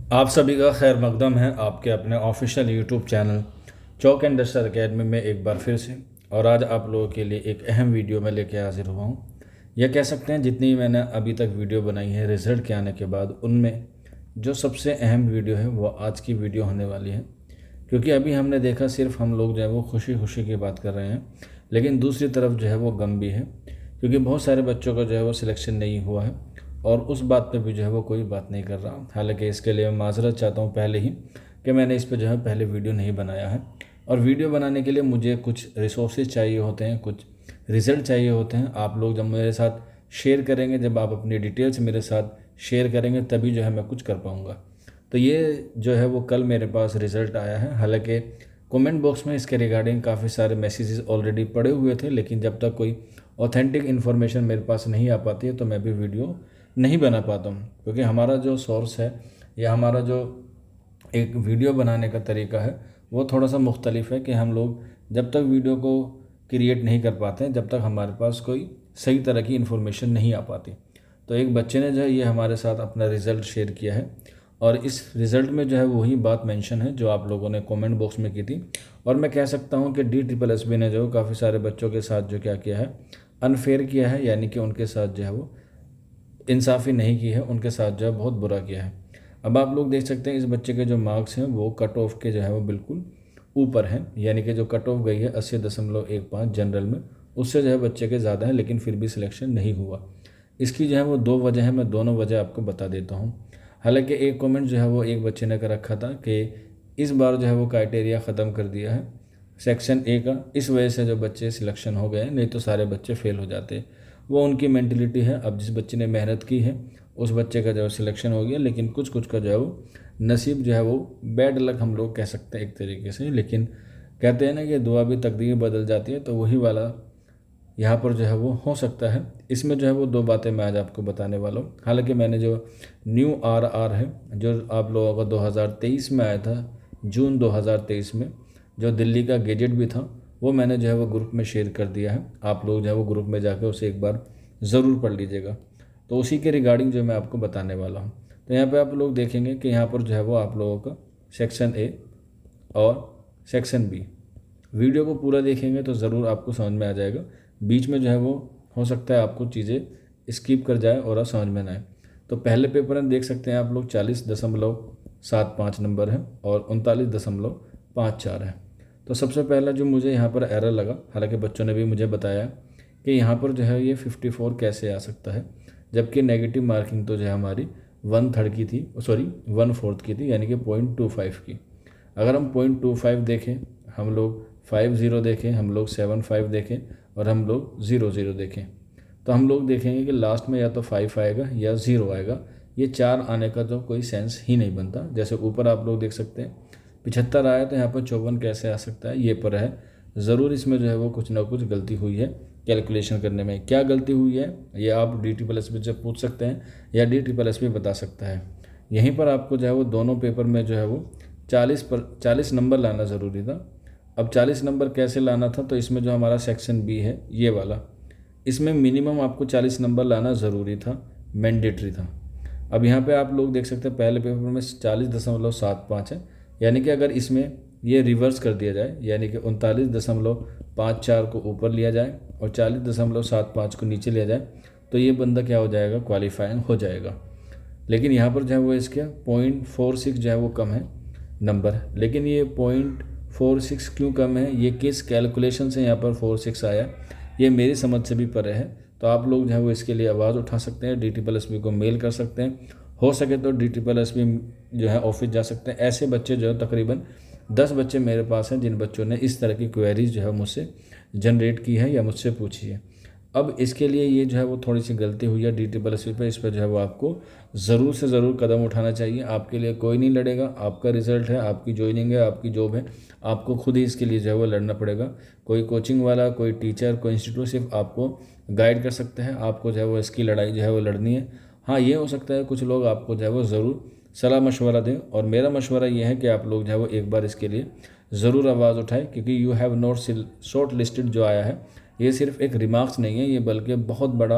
आप सभी का खैर मकदम है आपके अपने official YouTube channel chalk and duster academy में एक बार फिर से। और आज आप लोगों के लिए एक अहम वीडियो में लेके हाजिर हुआ हूँ। यह कह सकते हैं जितनी मैंने अभी तक वीडियो बनाई है रिज़ल्ट के आने के बाद, उनमें जो सबसे अहम वीडियो है वो आज की वीडियो होने वाली है। क्योंकि अभी हमने देखा सिर्फ हम लोग जो है वो खुशी खुशी की बात कर रहे हैं, लेकिन दूसरी तरफ जो है वो गम भी है। क्योंकि बहुत सारे बच्चों का जो है वो सिलेक्शन नहीं हुआ है और उस बात पे भी जो है वो कोई बात नहीं कर रहा। हालांकि इसके लिए मैं माज़रत चाहता हूँ पहले ही कि मैंने इस पे जो है पहले वीडियो नहीं बनाया है। और वीडियो बनाने के लिए मुझे कुछ रिसोर्सेज चाहिए होते हैं, कुछ रिज़ल्ट चाहिए होते हैं। आप लोग जब मेरे साथ शेयर करेंगे, जब आप अपनी डिटेल्स मेरे साथ शेयर करेंगे, तभी जो है मैं कुछ कर पाऊँगा। तो ये जो है वो कल मेरे पास रिज़ल्ट आया है। हालांकि कमेंट बॉक्स में इसके रिगार्डिंग काफ़ी सारे मैसेजेस ऑलरेडी पड़े हुए थे, लेकिन जब तक कोई ऑथेंटिक इन्फॉर्मेशन मेरे पास नहीं आ पाती है तो मैं भी वीडियो नहीं बना पाता हूँ। क्योंकि हमारा जो सोर्स है या हमारा जो एक वीडियो बनाने का तरीका है वो थोड़ा सा मुख्तलिफ है कि हम लोग जब तक वीडियो को क्रिएट नहीं कर पाते हैं, जब तक हमारे पास कोई सही तरह की इन्फॉर्मेशन नहीं आ पाती। तो एक बच्चे ने जो है ये हमारे साथ अपना रिज़ल्ट शेयर किया है और इस रिज़ल्ट में जो है वही बात मेंशन है जो आप लोगों ने कमेंट बॉक्स में की थी। और मैं कह सकता हूँ कि DSSB ने जो काफ़ी सारे बच्चों के साथ जो क्या किया है, अनफेयर किया है, यानी कि उनके साथ जो है वो इंसाफ़ी नहीं की है, उनके साथ जो है बहुत बुरा किया है। अब आप लोग देख सकते हैं इस बच्चे के जो मार्क्स हैं वो कट ऑफ के जो है वो बिल्कुल ऊपर हैं, यानी कि जो कट ऑफ गई है 80.15 जनरल में, उससे जो है बच्चे के ज़्यादा है, लेकिन फिर भी सिलेक्शन नहीं हुआ। इसकी जो है वो दो वजह है, मैं दोनों वजह आपको बता देता हूँ। हालांकि एक कमेंट जो है वो एक बच्चे ने कर रखा था कि इस बार जो है वो क्राइटेरिया ख़त्म कर दिया है सेक्शन ए का, इस वजह से जो बच्चे सिलेक्शन हो गए, नहीं तो सारे बच्चे फेल हो जाते। वो उनकी मेंटलिटी है। अब जिस बच्चे ने मेहनत की है उस बच्चे का जो है सिलेक्शन हो गया, लेकिन कुछ कुछ का जो है वो नसीब जो है वो बैड लक हम लोग कह सकते हैं एक तरीके से। लेकिन कहते हैं ना कि दुआ भी तकदीर बदल जाती है, तो वही वाला यहाँ पर जो है वो हो सकता है। इसमें जो है वो दो बातें मैं आज आपको बताने वाला हूँ। हालांकि मैंने जो न्यू RR है जो आप लोगों का 2023 में आया था, जून 2023 में, जो दिल्ली का गेजेट भी था, वो मैंने जो है वो ग्रुप में शेयर कर दिया है। आप लोग जो है वो ग्रुप में जाकर उसे एक बार ज़रूर पढ़ लीजिएगा। तो उसी के रिगार्डिंग जो मैं आपको बताने वाला हूँ। तो यहाँ पे आप लोग देखेंगे कि यहाँ पर जो है वो आप लोगों का सेक्शन ए और सेक्शन बी, वीडियो को पूरा देखेंगे तो ज़रूर आपको समझ में आ जाएगा। बीच में जो है वो हो सकता है आपको चीज़ें स्किप कर जाए और आप समझ में ना आए। तो पहले पेपर में देख सकते हैं आप लोग 40.75 नंबर है और 39.54 है। तो सबसे पहला जो मुझे यहाँ पर एरर लगा, हालांकि बच्चों ने भी मुझे बताया कि यहाँ पर जो है ये 54 कैसे आ सकता है, जबकि नेगेटिव मार्किंग तो जो है हमारी 1/3 की थी, सॉरी 1/4 की थी, यानी कि 0.25 की। अगर हम 0.25 देखें, हम लोग 50 देखें, हम लोग 75 देखें और हम लोग 00 देखें, तो हम लोग देखेंगे कि लास्ट में या तो 5 आएगा या 0 आएगा। ये 4 आने का तो कोई सेंस ही नहीं बनता। जैसे ऊपर आप लोग देख सकते हैं 75 आया, तो यहाँ पर 54 कैसे आ सकता है, ये पर है। ज़रूर इसमें जो है वो कुछ ना कुछ गलती हुई है कैलकुलेशन करने में। क्या गलती हुई है ये आप DSSB से पूछ सकते हैं या DSSB बता सकता है। यहीं पर आपको जो है वो दोनों पेपर में जो है वो 40 नंबर लाना ज़रूरी था। अब 40 नंबर कैसे लाना था, तो इसमें जो हमारा सेक्शन बी है ये वाला, इसमें मिनिमम आपको 40 नंबर लाना ज़रूरी था, मैंडेटरी था। अब यहाँ पे आप लोग देख सकते हैं पहले पेपर में 40.75 है, यानी कि अगर इसमें ये रिवर्स कर दिया जाए, यानी कि 39.54 को ऊपर लिया जाए और 40.75 को नीचे लिया जाए, तो ये बंदा क्या हो जाएगा, क्वालिफाइंग हो जाएगा। लेकिन यहाँ पर जो है वो इसके 0.46 जो है वो कम है नंबर। लेकिन ये 0.46 क्यों कम है, ये किस कैलकुलेशन से यहाँ पर 46 आया, ये मेरी समझ से भी परे है। तो आप लोग जो है वो इसके लिए आवाज़ उठा सकते हैं, DSSB को मेल कर सकते हैं, हो सके तो DSSB जो है ऑफिस जा सकते हैं। ऐसे बच्चे जो है तकरीबन 10 बच्चे मेरे पास हैं जिन बच्चों ने इस तरह की क्वेरीज जो है मुझसे जनरेट की है या मुझसे पूछी है। अब इसके लिए ये जो है वो थोड़ी सी गलती हुई है DSSB पे, इस पर जो है वो आपको ज़रूर से ज़रूर कदम उठाना चाहिए। आपके लिए कोई नहीं लड़ेगा, आपका रिज़ल्ट है, आपकी जॉइनिंग है, आपकी जॉब है, आपको खुद ही इसके लिए जो है वो लड़ना पड़ेगा। कोई कोचिंग वाला, कोई टीचर, कोई इंस्टीट्यूट सिर्फ आपको गाइड कर सकते हैं, आपको जो है वो इसकी लड़ाई जो है वो लड़नी है। हाँ, ये हो सकता है कुछ लोग आपको जो है वो ज़रूर सलाह मशवरा दें, और मेरा मशवरा ये है कि आप लोग जो है वो एक बार इसके लिए ज़रूर आवाज़ उठाएं। क्योंकि you have not short listed जो आया है, ये सिर्फ एक रिमार्क्स नहीं है, ये बल्कि बहुत बड़ा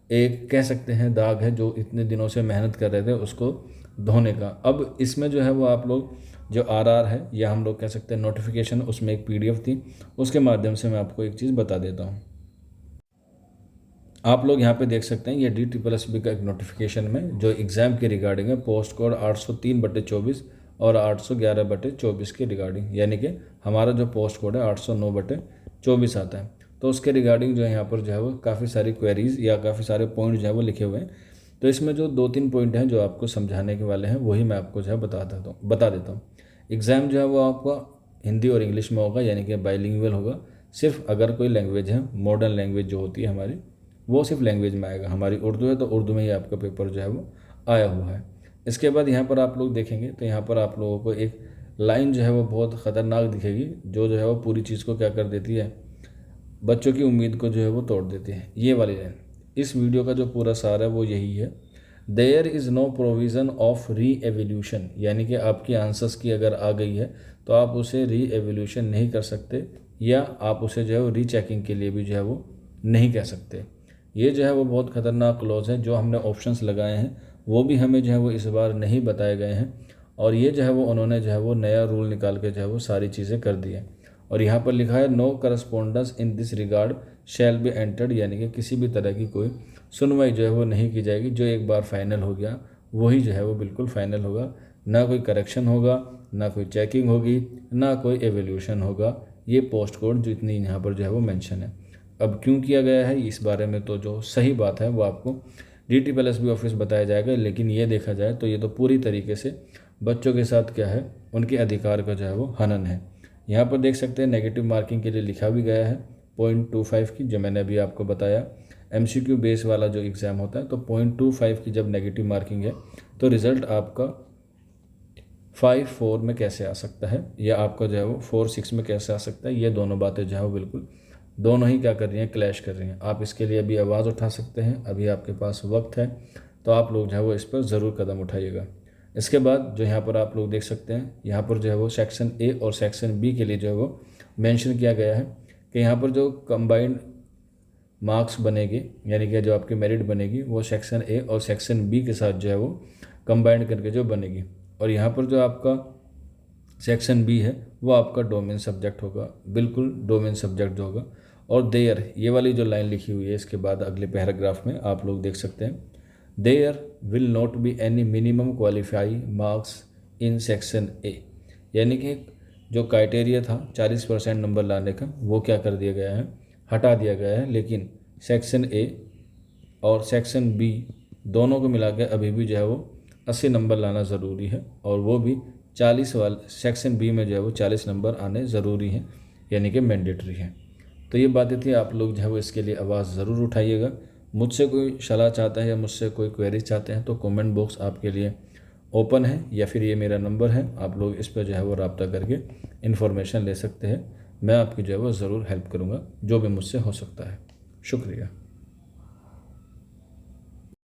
एक कह सकते हैं दाग है। जो इतने दिनों से मेहनत कर रहे थे उसको धोने का। अब इसमें जो है वो आप लोग जो आरआर है या हम लोग कह सकते हैं नोटिफिकेशन, उसमें एक पीडीएफ थी, उसके माध्यम से मैं आपको एक चीज़ बता देता हूँ। आप लोग यहाँ पे देख सकते हैं ये DSSB का एक नोटिफिकेशन में जो एग्ज़ाम के रिगार्डिंग है, पोस्ट कोड 803/24 और 811/24 के रिगार्डिंग, यानी कि हमारा जो पोस्ट कोड है 809/24 आता है। तो उसके रिगार्डिंग जो है यहाँ पर जो है वो काफ़ी सारी क्वेरीज़ या काफ़ी सारे पॉइंट जो है वो लिखे हुए हैं। तो इसमें जो 2-3 पॉइंट हैं जो आपको समझाने के वाले हैं वही मैं आपको जो है बता देता हूँ। एग्ज़ाम जो है वो आपका हिंदी और इंग्लिश में होगा, यानी कि बाइलिंगुअल होगा। सिर्फ अगर कोई लैंग्वेज है, मॉडर्न लैंग्वेज जो होती है हमारी, वो सिर्फ लैंग्वेज में आएगा। हमारी उर्दू है तो उर्दू में ही आपका पेपर जो है वो आया हुआ है। इसके बाद यहाँ पर आप लोग देखेंगे तो यहाँ पर आप लोगों को एक लाइन जो है वो बहुत ख़तरनाक दिखेगी, जो है वो पूरी चीज़ को क्या कर देती है, बच्चों की उम्मीद को जो है वो तोड़ देती है। ये वाली लाइन, इस वीडियो का जो पूरा सार है वो यही है, there is no provision of reevaluation, यानी कि आपकी आंसर्स की अगर आ गई है तो आप उसे री एवोल्यूशन नहीं कर सकते, या आप उसे जो है वो रीचेकिंग के लिए भी जो है वो नहीं कह सकते। ये जो है वो बहुत ख़तरनाक क्लॉज है। जो हमने ऑप्शंस लगाए हैं वो भी हमें जो है वो इस बार नहीं बताए गए हैं, और ये जो है वो उन्होंने जो है वो नया रूल निकाल के जो है वो सारी चीज़ें कर दी हैं। और यहाँ पर लिखा है no correspondence in this regard shall be entered, यानी कि किसी भी तरह की कोई सुनवाई जो है वो नहीं की जाएगी। जो एक बार फाइनल हो गया वही जो है वो बिल्कुल फाइनल होगा, ना कोई करेक्शन होगा, ना कोई चेकिंग होगी, ना कोई एवोल्यूशन होगा। ये पोस्ट कोड जो इतनी यहाँ पर जो है वो मेंशन है। अब क्यों किया गया है इस बारे में तो जो सही बात है वो आपको DSSB ऑफिस बताया जाएगा, लेकिन ये देखा जाए तो ये तो पूरी तरीके से बच्चों के साथ क्या है, उनके अधिकार का जो है वो हनन है। यहाँ पर देख सकते हैं नेगेटिव मार्किंग के लिए लिखा भी गया है 0.25 की, जो मैंने अभी आपको बताया MCQ बेस वाला जो एग्ज़ाम होता है, तो 0.25 की जब नेगेटिव मार्किंग है तो रिज़ल्ट आपका 5-4 में कैसे आ सकता है, या आपका जो है वो 4-6 में कैसे आ सकता है। ये दोनों बातें जो है वो बिल्कुल दोनों ही क्या कर रही हैं, क्लैश कर रही हैं। आप इसके लिए अभी आवाज़ उठा सकते हैं, अभी आपके पास वक्त है, तो आप लोग जो है वो इस पर ज़रूर कदम उठाइएगा। इसके बाद जो यहाँ पर आप लोग देख सकते हैं, यहाँ पर जो है वो सेक्शन ए और सेक्शन बी के लिए जो है वो मेंशन किया गया है कि यहाँ पर जो कंबाइंड मार्क्स बनेगी, यानी कि जो आपकी मेरिट बनेगी वो सेक्शन ए और सेक्शन बी के साथ जो है वो कंबाइंड करके जो बनेगी। और यहाँ पर जो आपका सेक्शन बी है वो आपका डोमेन सब्जेक्ट होगा, बिल्कुल डोमेन सब्जेक्ट जो होगा। और देयर, ये वाली जो लाइन लिखी हुई है इसके बाद अगले पैराग्राफ में आप लोग देख सकते हैं, there will not be any minimum qualify marks in section A, यानी कि जो क्राइटेरिया था 40% नंबर लाने का वो क्या कर दिया गया है, हटा दिया गया है। लेकिन सेक्शन ए और सेक्शन बी दोनों को मिला के अभी भी जो है वो 80 नंबर लाना ज़रूरी है, और वो भी 40 वाले सेक्शन बी में जो है वो 40 नंबर आने ज़रूरी हैं, यानी कि मैंडेटरी हैं। तो ये बातें थी, आप लोग जो है वो इसके लिए आवाज़ ज़रूर उठाइएगा। मुझसे कोई सलाह चाहता है या मुझसे कोई क्वेरी चाहते हैं तो कमेंट बॉक्स आपके लिए ओपन है, या फिर ये मेरा नंबर है, आप लोग इस पर जो है वो रब्ता करके इन्फॉर्मेशन ले सकते हैं। मैं आपकी जो है वो ज़रूर हेल्प करूँगा जो भी मुझसे हो सकता है। शुक्रिया।